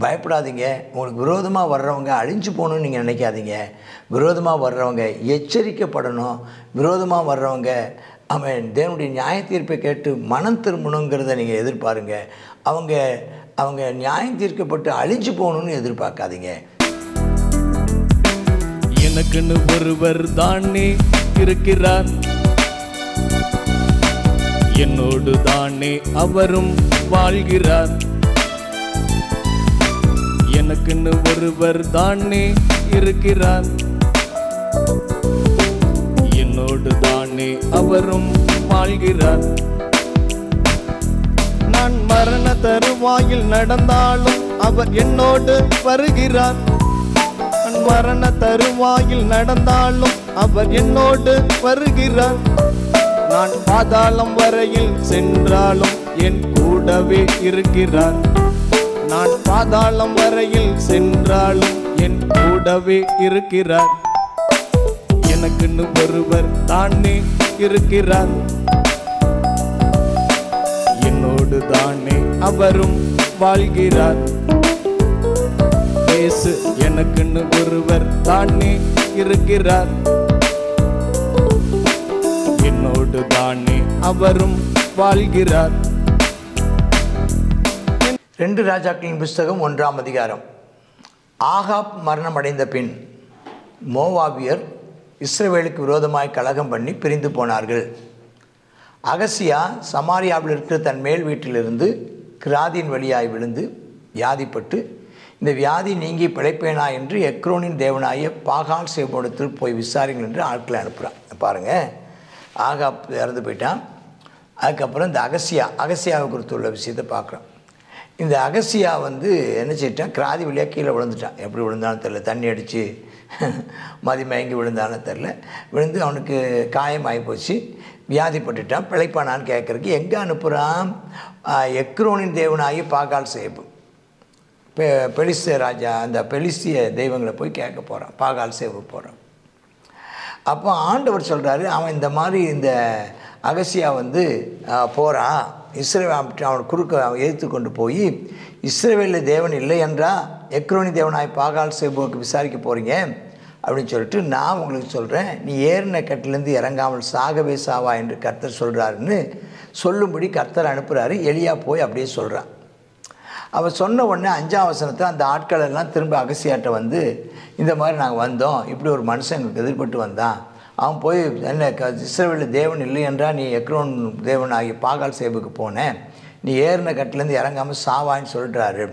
பயப்படாதீங்க. உங்களுக்கு விரோதமாக வர்றவங்க அழிஞ்சு போகணுன்னு நீங்கள் நினைக்காதீங்க. விரோதமாக வர்றவங்க எச்சரிக்கப்படணும். விரோதமாக வர்றவங்க அவன் தேவனுடைய நியாய தீர்ப்பை கேட்டு மனம் திரும்பணுங்கிறத நீங்கள் எதிர்பாருங்க. அவங்க நியாயம் தீர்க்கப்பட்டு அழிஞ்சு போகணுன்னு எதிர்பார்க்காதீங்க. எனக்குன்னு ஒருவர் தானே இருக்கிறார், என்னோடு தானே அவரும் வாழ்கிறார். எனக்குன்னு ஒருவர் தானே இருக்கிறார், என்னோடு தானே அவரும் வாழ்கிறார். நான் மரண தருவாயில் நடந்தாலும் அவர் என்னோடு வருகிறார். நான் மரண தருவாயில் நடந்தாலும் அவர் என்னோடு வருகிறார். நான் பாதாளம் வரையில் சென்றாலும் என் கூடவே இருக்கிறார். நான் பாதாளம் வரையில் சென்றாலும் என் கூடவே இருக்கிறார். எனக்குன்னு ஒருவர் தானே இருக்கிறார், என்னோடு தானே அவரும் வாழ்கிறார். இயேசு எனக்குன்னு ஒருவர் தானே இருக்கிறார், என்னோடு தானே அவரும் வாழ்கிறார். 2 ராஜாக்களின் புஸ்தகம் 1ஆம் அதிகாரம். ஆகாப் மரணம் அடைந்த பின் மோவாபியர் இஸ்ரவேலுக்கு விரோதமாய் கலகம் பண்ணி பிரிந்து போனார்கள். அகசியா சமாரியாவில் இருக்கிற தன் மேல் வீட்டிலிருந்து கிராதின் வழியாய் விழுந்து வியாதிப்பட்டு, இந்த வியாதி நீங்கி பிழைப்பேனா என்று எக்ரோனின் தேவனாய பாகால் சேபோடத்தில் போய் விசாரிங்கள் என்று ஆட்களை அனுப்புகிறான். பாருங்கள், ஆகாப் இறந்து போயிட்டான். அதுக்கப்புறம் இந்த அகசியாவை குறித்து உள்ள விஷயத்தை பார்க்குறோம். இந்த அகசியா என்ன செய்யிட்டான், கிராதி வழியாக கீழே விழுந்துட்டான். எப்படி விழுந்தாலும் தெரில, தண்ணி அடித்து மயங்கி விழுந்தாலும் தெரில. விழுந்து அவனுக்கு காயம் ஆகி போச்சு, வியாதிப்பட்டுட்டான். பிழைப்பானான்னு கேட்குறதுக்கு எங்கே அனுப்புகிறான்? எக்ரோனின் தேவனாகி பாகால் சேபு, பெலிஸ்திய ராஜா, அந்த பெலிஸ்திய தெய்வங்களை போய் கேட்க போகிறான். பாகால் சேபு போகிறான். அப்போ ஆண்டவர் சொல்கிறாரு, அவன் இந்த மாதிரி இந்த அகசியா போகிறான், இஸ்ரவேல் அவன் குறுக்க அவன் எதிர்த்து கொண்டு போய் இஸ்ரவேலில் தேவன் இல்லை என்றா எக்ரோனி தேவனாய் பாகால் சேபுவுக்கு விசாரிக்க போகிறீங்க அப்படின்னு சொல்லிட்டு நான் உங்களுக்கு சொல்கிறேன், நீ ஏறின கட்டிலேருந்து இறங்காமல் சாகவே சாவா என்று கர்த்தர் சொல்கிறாருன்னு சொல்லும்படி கர்த்தர் அனுப்புகிறாரு. எலியா போய் அப்படியே சொல்கிறான். அவன் சொன்ன உடனே 5ஆம் வசனத்தில் அந்த ஆட்கள் எல்லாம் திரும்ப அகசியாட்ட இந்த மாதிரி நாங்கள் வந்தோம், இப்படி ஒரு மனுஷன் எங்களுக்கு எதிர்பட்டு வந்தான், அவன் போய் என்ன இஸ்ரவேலில் தேவன் இல்லை என்றால் நீ எக்ரோன் தேவன் ஆகிய பாகால் சேபுக்கு போனேன், நீ ஏறின கட்டிலேருந்து இறங்காமல் சாவான்னு சொல்கிறாரு.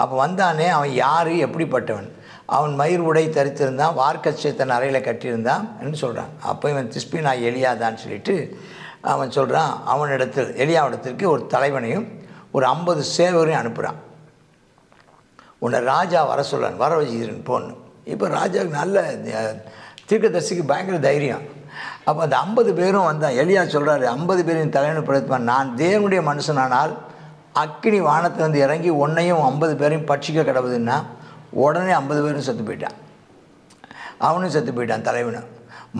அப்போ வந்தானே, அவன் யார், எப்படிப்பட்டவன்? அவன் மயிர் உடை தரித்திருந்தான், வார்க்கச்சை தன் அறையில் கட்டியிருந்தான் என்று சொல்கிறான். அப்போ இவன் திஸ்பி நான் எலியாதான்னு சொல்லிட்டு அவன் சொல்கிறான். அவனிடத்தில் எலியாவிடத்திற்கு ஒரு தலைவனையும் ஒரு 50 சேவரையும் அனுப்புகிறான். உன்னை ராஜா வர சொல்கிறான், வர வச்சுக்கிறேன் போன்னு. இப்போ ராஜாவுக்கு நல்ல தீர்க்கதரிசிக்கு பயங்கர தைரியம். அப்போ அந்த 50 பேரும் வந்தான். எலியா சொல்கிறாரு, 50 பேரின் தலைவனை படைத்தான், நான் தேவனுடைய மனுஷனானால் அக்கினி வானத்திலிருந்து இறங்கி உன்னையும் 50 பேரையும் பட்சிக்க கிடவுதுன்னா உடனே 50 பேரும் செத்து போயிட்டான். அவனும் செத்து போயிட்டான் தலைவனும்.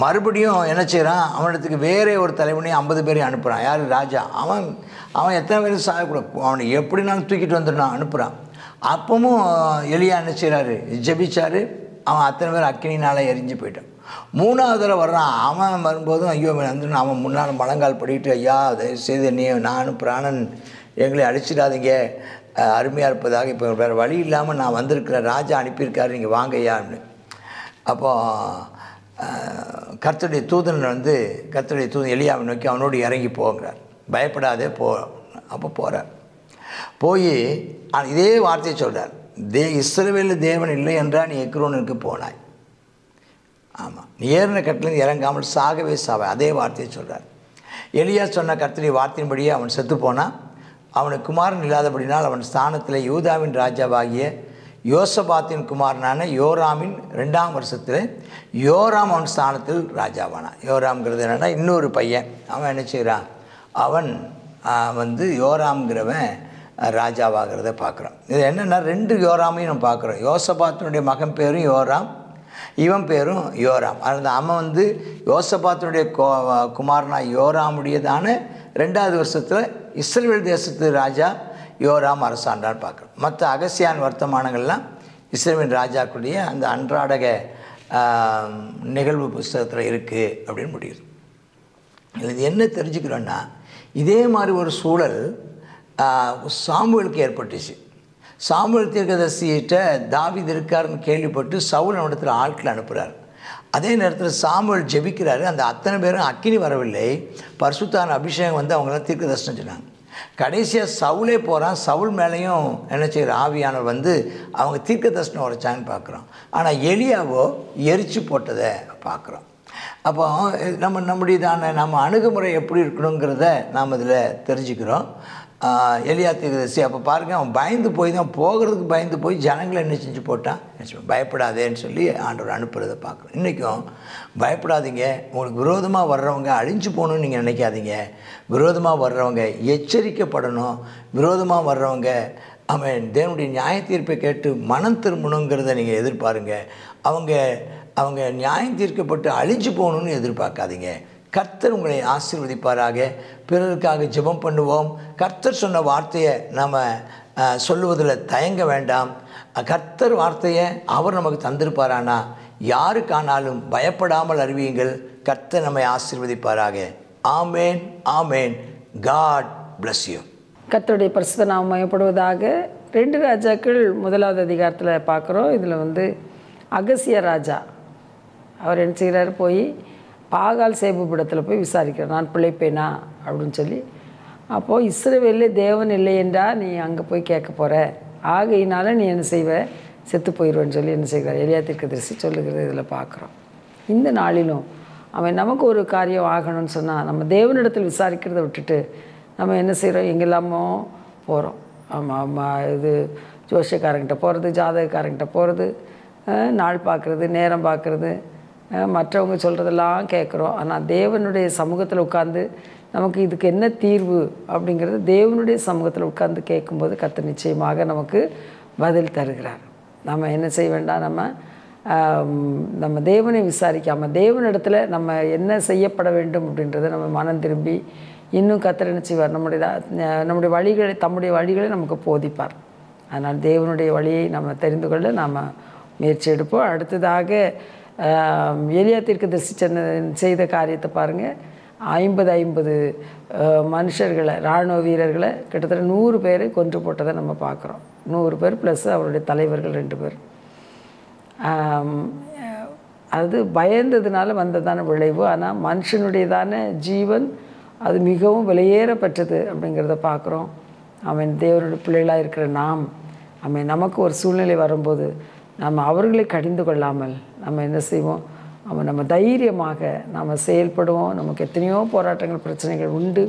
மறுபடியும் என்ன செய்கிறான், அவனிடத்துக்கு வேறே ஒரு தலைவனையும் 50 பேரையும் அனுப்புகிறான். யார்? ராஜா. அவன் எத்தனை பேரும் சாகக்கூடாது, அவனை எப்படினாலும் தூக்கிட்டு வந்துட்டான், அனுப்புகிறான். அப்பவும் எலியா என்ன செய்கிறாரு, ஜெபிச்சார். அவன் அத்தனை பேர் அக்கினினால் எரிஞ்சு போயிட்டான். 3ஆவது தடவை வர்றான். அவன் வரும்போதும் ஐயோ அவன் முன்னால் முழங்கால் படிக்கிட்டு, ஐயா தயவுசெய்து நான் பிராணன் எங்களை அழிச்சிடாதீங்க, அருமையாக இருப்பதாக, இப்போ வேறு வழி இல்லாமல் நான் வந்திருக்கிறேன், ராஜா அனுப்பியிருக்காரு, நீங்கள் வாங்கய்யான்னு. அப்போது கர்த்தருடைய தூதன் கர்த்தருடைய தூதன் எலியாவை நோக்கி அவனோடு இறங்கி போகிறார். பயப்படாதே போ. அப்போ போகிறார். போய் இதே வார்த்தையை சொல்கிறார், இஸ்ரவேலில் தேவன் இல்லை என்றால் நீ எக்ரோனுக்கு போனாய். ஆமாம், நீ ஏறின கட்டிலேருந்து இறங்காமல் சாகவே சாவை. அதே வார்த்தையை சொல்கிறார். எலியா சொன்ன கர்த்தருடைய வார்த்தையின்படியே அவன் செத்து போனான். அவனுக்கு குமாரன் இல்லாதபடினால் அவன் ஸ்தானத்தில் யூதாவின் ராஜாவாகிய யோசபாத்தின் குமாரனான யோராமின் 2ஆம் வருஷத்தில் யோராம் அவன் ஸ்தானத்தில் ராஜாவானான். யோராம்ங்கிறது என்னென்னா இன்னொரு பையன். அவன் என்ன செய்கிறான், அவன் யோராம்ங்கிறவன் ராஜாவாகிறத பார்க்குறோம். இது என்னென்னா 2 யோராமையும் நம்ம பார்க்குறோம். யோசபாத்தினுடைய மகன் பேரும் யோராம், இவன் பேரும் யோராம். அதனால் அவன் யோசபாத்தினுடைய குமாரனா யோராமுடையதான 2ஆவது வருஷத்தில் இஸ்ரவேல் தேசத்து ராஜா யோராம் அரசாண்டான்னு பார்க்குறோம். மற்ற அகசியான் வர்த்தமானங்கள்லாம் இஸ்ரவேல் ராஜாக்களுடைய அந்த அன்றாடக நிகழ்வு புஸ்தகத்தில் இருக்குது அப்படின்னு முடியுது. இது என்ன தெரிஞ்சுக்கிறோன்னா, இதே மாதிரி ஒரு சூழல் சாமுவேலுக்கு ஏற்பட்டுச்சு. சாமுவேல் தீர்க்கதரிசிகிட்ட தாவீது இருக்காருன்னு கேள்விப்பட்டு சவுல் அவனிடத்தில் ஆட்களை அனுப்புகிறார். அதே நேரத்தில் சாமுவேல் ஜெபிக்கிறாரு. அந்த அத்தனை பேரும் அக்கினி வரவில்லை, பரிசுத்தான அபிஷேகம் வந்து அவங்களாம் தீர்க்கதரிசனம் சொன்னாங்க. கடைசியாக சவுலே போகிறான். சவுல் மேலேயும் என்ன செய்கிற ஆவியானவர் வந்து அவங்க தீர்க்கதரிசனம் உரைச்சான்னு பார்க்குறோம். ஆனால் எலியாவோ எரிச்சு போட்டதை பார்க்குறோம். அப்போ நம்ம அணுகுமுறை எப்படி இருக்கணுங்கிறத நாம் இதில் தெரிஞ்சுக்கிறோம். எலியா தீர்க்கதரிசி அப்போ பாருங்கள், அவன் பயந்து போய் தான் போகிறதுக்கு பயந்து போய் ஜனங்களை என்ன செஞ்சு போட்டான், பயப்படாதேன்னு சொல்லி ஆண்டவர் அனுப்புறதை பார்க்குறோம். இன்றைக்கும் பயப்படாதீங்க, உங்களுக்கு விரோதமாக வர்றவங்க அழிஞ்சு போகணுன்னு நீங்கள் நினைக்காதீங்க. விரோதமாக வர்றவங்க எச்சரிக்கப்படணும். விரோதமாக வர்றவங்க அவன் தேவனுடைய நியாய தீர்ப்பை கேட்டு மனம் திரும்பணுங்கிறத நீங்கள் எதிர்பாருங்க. அவங்க நியாயம் தீர்க்கப்பட்டு அழிஞ்சு போகணுன்னு எதிர்பார்க்காதீங்க. கர்த்தர் உங்களை ஆசீர்வதிப்பாராக. பிறருக்காக ஜெபம் பண்ணுவோம். கர்த்தர் சொன்ன வார்த்தையை நம்ம சொல்லுவதில் தயங்க வேண்டாம். கர்த்தர் வார்த்தையை அவர் நமக்கு தந்திருப்பாரானா யாருக்கானாலும் பயப்படாமல் அறிவியுங்கள். கர்த்தர் நம்மை ஆசீர்வதிப்பாராக. ஆமேன், ஆமேன். God bless you. கர்த்தருடைய பரிசுத்த நாமம் மகிமைப்படுவதாக. 2 ராஜாக்கள் 1வது அதிகாரத்தில் பார்க்குறோம். இதில் வந்து அகசியா ராஜா அவர் என்ன செய்கிறார், போய் பாகால் சேபுபிடத்தில் போய் விசாரிக்கிறார், நான் பிழைப்பேனா அப்படின்னு சொல்லி. அப்போது இஸ்ரவேலில் தேவன் இல்லை என்றா நீ அங்கே போய் கேட்க போகிற, ஆகையினால நீ என்ன செய்வ, செத்து போயிடுவேன்னு சொல்லி என்ன செய்கிறார் எலியா தீர்க்கதரிசி சொல்லுகிறது இதில் பார்க்குறோம். இந்த நாளிலும் அவன் நமக்கு ஒரு காரியம் ஆகணும்னு சொன்னால் நம்ம தேவனிடத்தில் விசாரிக்கிறத விட்டுட்டு நம்ம என்ன செய்கிறோம், எங்கெல்லாமோ போகிறோம். ஆமாம், இது ஜோசியக்காரங்கிட்ட போகிறது, ஜாதகக்காரங்கிட்ட போகிறது, நாள் பார்க்குறது, நேரம் பார்க்குறது, மற்றவங்க சொல்கிறதெல்லாம் கேட்குறோம். ஆனால் தேவனுடைய சமூகத்தில் உட்கார்ந்து நமக்கு இதுக்கு என்ன தீர்வு அப்படிங்கிறது தேவனுடைய சமூகத்தில் உட்கார்ந்து கேட்கும்போது கர்த்தர் நிச்சயமாக நமக்கு பதில் தருகிறார். நம்ம என்ன செய்ய வேண்டாம், நம்ம தேவனை விசாரிக்காமல் தேவனிடத்தில் நம்ம என்ன செய்யப்பட வேண்டும் அப்படின்றத நம்ம மனம் திரும்பி இன்னும் கர்த்தர் என்ன செய்வார், நம்முடைய வழிகளை, தம்முடைய வழிகளை நமக்கு போதிப்பார். அதனால் தேவனுடைய வழியை நம்ம தெரிந்து கொள்ள நாம் முயற்சி எடுப்போம். அடுத்ததாக எலியா தீர்க்கதரிசி செய்த காரியத்தை பாருங்கள். 50 மனுஷர்களை, இராணுவ வீரர்களை கிட்டத்தட்ட 100 பேரை கொன்று போட்டதை நம்ம பார்க்குறோம். 100 பேர் ப்ளஸ் அவருடைய தலைவர்கள் 2 பேர். அது பயந்ததுனால வந்ததான விளைவு. ஆனால் மனுஷனுடையதான ஜீவன் அது மிகவும் விலையேறப்பட்டது அப்படிங்கிறத பார்க்குறோம். அவன் தேவனுடைய பிள்ளைகளாக இருக்கிற நமக்கு ஒரு சூழ்நிலை வரும்போது நம்ம அவர்களை கடிந்து கொள்ளாமல் நம்ம என்ன செய்வோம், நம்ம தைரியமாக நாம் செயல்படுவோம். நமக்கு எத்தனையோ போராட்டங்கள், பிரச்சனைகள் உண்டு.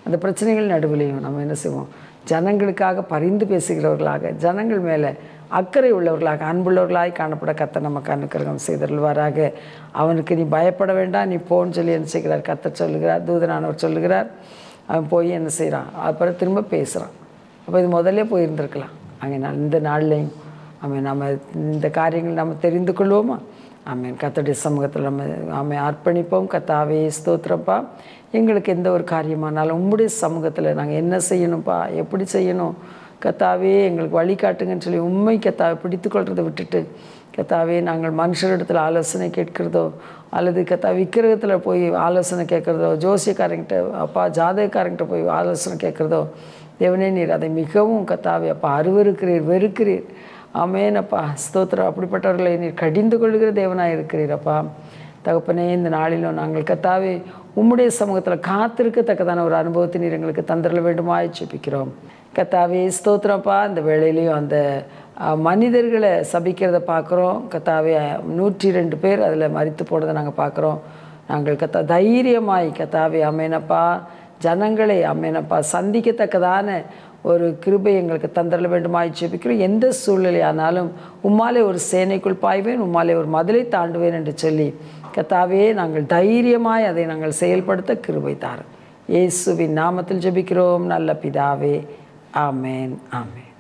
அந்த பிரச்சனைகள் நடுவிலையும் நம்ம என்ன செய்வோம், ஜனங்களுக்காக பரிந்து பேசுகிறவர்களாக, ஜனங்கள் மேலே அக்கறை உள்ளவர்களாக, அன்புள்ளவர்களாக காணப்பட கர்த்தர் நமக்கு அனுக்கிரகம் செய்தருள்வாராக. அவனுக்கு நீ பயப்பட வேண்டாம், நீ போன்னு சொல்லி என்ன செய்கிறார் கர்த்தர் சொல்லுகிறார், தூதனானவர் சொல்லுகிறார். அவன் போய் என்ன செய்கிறான், அப்புறம் திரும்ப பேசுகிறான். அப்போ இது முதல்ல போயிருந்துருக்கலாம். அங்கே இந்த நாள்லையும் நம்ம இந்த காரியங்கள் நம்ம தெரிந்து கொள்வோமா? கர்த்தருடைய சமூகத்தில் நம்ம அர்ப்பணிப்போம். கர்த்தாவே ஸ்தோத்திரப்பா, எங்களுக்கு எந்த ஒரு காரியமானாலும் உம்முடைய சமூகத்தில் நாங்கள் என்ன செய்யணும்ப்பா, எப்படி செய்யணும் கர்த்தாவே எங்களுக்கு வழிகாட்டுங்கன்னு சொல்லி உண்மை கர்த்தாவை பிடித்துக்கொள்கிறத விட்டுட்டு கர்த்தாவே நாங்கள் மனுஷரிடத்தில் ஆலோசனை கேட்கிறதோ அல்லது கர்த்தா விக்கிரகத்தில் போய் ஆலோசனை கேட்குறதோ, ஜோசியக்காரங்கிட்ட அப்பா ஜாதகக்காரங்கிட்ட போய் ஆலோசனை கேட்குறதோ, தேவனே நீர் அதை மிகவும் கர்த்தாவே அப்பா அருவருக்கிறீர், வெறுக்கிறீர். ஆமேனப்பா ஸ்தோத்திரம். அப்படிப்பட்டவர்களை நீர் கடிந்து கொள்கிற தேவனாக இருக்கிறீரப்பா. தகப்பனே, இந்த நாளிலும் நாங்கள் கர்த்தாவே உம்முடைய சமூகத்தில் காத்திருக்கத்தக்கதான ஒரு அனுபவத்தை நீர் எங்களுக்கு தந்திர வேண்டுமாய் ஜெபிக்கிறோம். கர்த்தாவே ஸ்தோத்திரப்பா. இந்த வேளையிலையும் அந்த மனிதர்களை சபிக்கிறத பார்க்குறோம். கர்த்தாவே 102 பேர் அதில் மரித்து போனதை நாங்கள் பார்க்குறோம். நாங்கள் தைரியமாய் கர்த்தாவே அமேனப்பா ஜனங்களை அமேனப்பா சந்திக்கத்தக்கதான ஒரு கிருபை எங்களுக்கு தந்திர வேண்டுமாய் ஜெபிக்கிறோம். எந்த சூழ்நிலையானாலும் உம்மாலே ஒரு சேனைக்குள் பாய்வேன், உம்மாலே ஒரு மதிலை தாண்டுவேன் என்று சொல்லி கர்த்தாவே நாங்கள் தைரியமாய் அதை நாங்கள் செயல்படுத்த கிருபை தாரும். இயேசுவின் நாமத்தில் ஜெபிக்கிறோம் நல்ல பிதாவே. ஆமேன், ஆமேன்.